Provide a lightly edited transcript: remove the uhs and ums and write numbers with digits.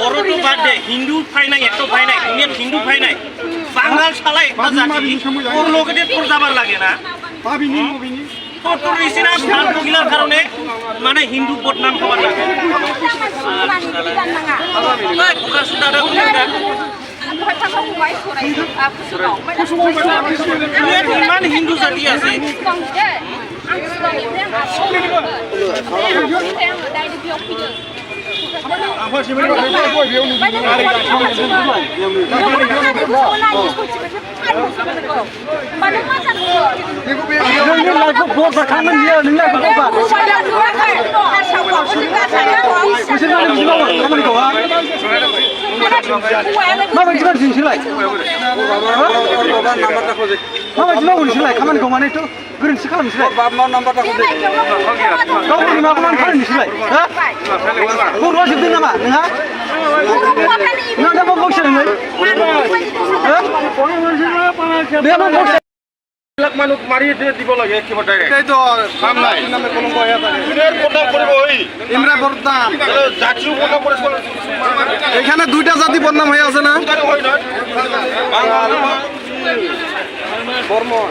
বড়টো বাদ দে হিন্দু ফাই নাই একটা ফাই নাই দুনিয়াত হিন্দু ফাই নাই বাঙাল শালা একটা জাতি ওর লোকেদের তোর যাবার লাগে না তোর নিচিনা ভাল মহিলার কারণে মানে হিন্দু বদনাম হবার লাগে ইমান হিন্দু জাতি আছে माबायदि मानसि नोंसोरलाय माबायदि मावो नोंसोरलाय खामानिखौ माने एथ' गोरोन्थि खालाम नोंसोरलाय गावनि माखौ मानो फानो नोंसोरलाय बर'आ जोबदों नामा नोंहा नोंहा दा मा बक्सा नोङो बे मा बक्सा মানুষ মারিয়ে দিব লাগে একেবারে এটাই তো কাম নাই নামে কলঙ্ক হয়ে থাকে ইনের বদনাম করব ওই ইমরা বদনাম জাতীয় বদনাম করে এখানে দুইটা জাতি বদনাম হয়ে আছে না হয় না বাংলা বর্মন